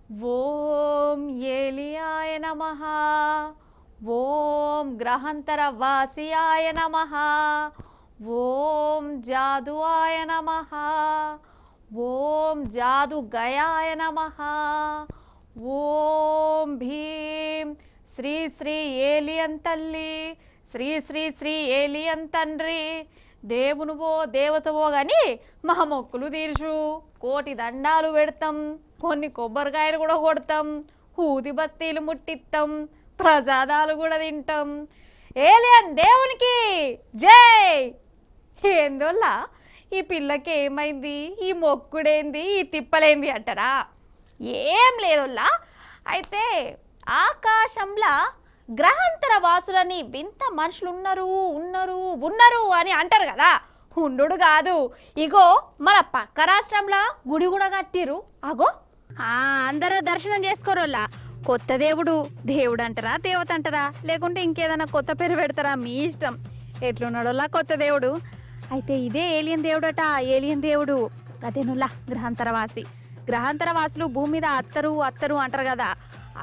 ఓం ఏలియాయ నమః. ఓం గ్రహాంతరవాసియాయ నమః. ఓం జాదువాయ నమః. ఓం జాదుగయాయ నమః. ఓం భీం శ్రీ శ్రీ ఏలియన్ తల్లి, శ్రీ శ్రీ శ్రీ ఏలియన్ తండ్రి, దేవునువో దేవతవో గాని మహా మొక్కులు తీర్చు, కోటి దండాలు పెడతాం, కొన్ని కొబ్బరికాయలు కూడా కొడతాం, ఊది బస్తీలు ముట్టిస్తాం, ప్రసాదాలు కూడా తింటాం. ఏలియన్ దేవునికి జై. ఏందోలా ఈ పిల్లకి ఏమైంది, ఈ మొక్కుడేంది, ఈ తిప్పలేంది అంటారా? ఏం లేదోల్లా. అయితే ఆకాశంలో గ్రహాంతర వాసులని వింత మనుషులు ఉన్నారు ఉన్నారు ఉన్నారు అని అంటారు కదా. ఉండు కాదు, ఇగో మన పక్క రాష్ట్రంలో గుడి కూడా కట్టిరు. అగో అందరూ దర్శనం చేసుకోరోళ్ళ. కొత్త దేవుడు, దేవుడు అంటారా దేవత అంటారా, లేకుంటే ఇంకేదైనా కొత్త పేరు పెడతారా, మీ ఇష్టం. ఎట్లున్నాడోలా కొత్త దేవుడు. అయితే ఇదే ఏలియన్ దేవుడట. ఏలియన్ దేవుడు అదేనుల్లా గ్రహాంతరవాసి. గ్రహాంతరవాసులు భూమి మీద అత్తరు అత్తరు అంటారు కదా.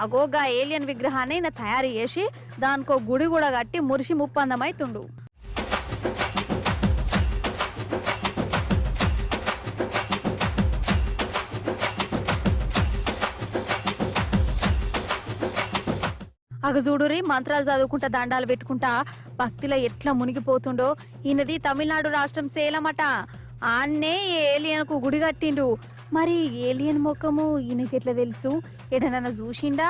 అగోగా ఏలియన్ విగ్రహాన్ని ఈయన తయారు చేసి దానికో గుడి కూడా కట్టి మురిసి ముప్పందమైతుండు. అగజూడురి మంత్రాలు చదువుకుంటా దండాలు పెట్టుకుంటా భక్తిలో ఎట్లా మునిగిపోతుండో. ఈయనది తమిళనాడు రాష్ట్రం సేలం అట. ఆన్నే ఏలియన్ కు గుడి కట్టిండు. మరి ఏలియన్ ముఖము ఈయనకి ఎట్లా తెలుసు? ఎడనన్నా చూసిండా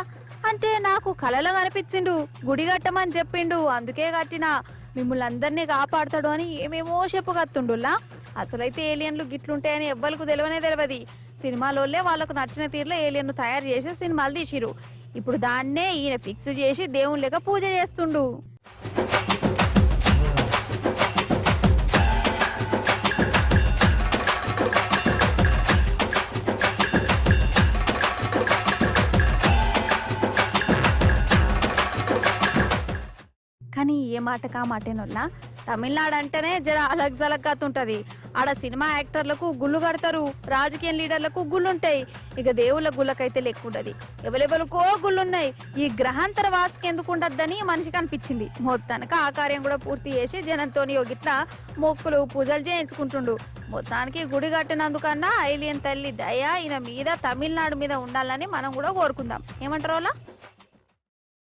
అంటే నాకు కలలో కనిపించిండు, గుడి కట్టమని చెప్పిండు, అందుకే కట్టినా, మిమ్మల్ని అందరినీ కాపాడుతాడు అని ఏమేమో చెప్పగత్తుండులా. అసలైతే ఏలియన్లు గిట్లుంటాయని ఎవ్వరికి తెలియదు. సినిమాలోళ్ళే వాళ్ళకు నచ్చిన తీరులో ఏలియన్ను తయారు చేసి సినిమాలు తీసిరు. ఇప్పుడు దాన్నే ఈయన ఫిక్స్ చేసి దేవుని లెక్క పూజ చేస్తుండు. కానీ ఏ మాటకా మాటేనొల్లా, తమిళనాడు అంటేనే జర అలగ్ జలగ్గాతుంటది. ఆడ సినిమా యాక్టర్లకు గుళ్ళు కడతారు, రాజకీయ లీడర్లకు గుళ్ళుంటాయి. ఇక దేవుళ్ళ గుళ్ళకైతే లెక్కుంటది. ఎవరెవరికో గుళ్ళున్నాయి. ఈ గ్రహాంతర వాసుకి ఎందుకు ఉండద్దని మనిషికి అనిపించింది. మొత్తానికి ఆ కార్యం కూడా పూర్తి చేసి జనంతోని గిట్లా మొక్కులు పూజలు చేయించుకుంటుండు. మొత్తానికి గుడి కట్టినందుకన్నా ఏలియన్ తల్లి దయ ఈయన మీద, తమిళనాడు మీద ఉండాలని మనం కూడా కోరుకుందాం. ఏమంటారు?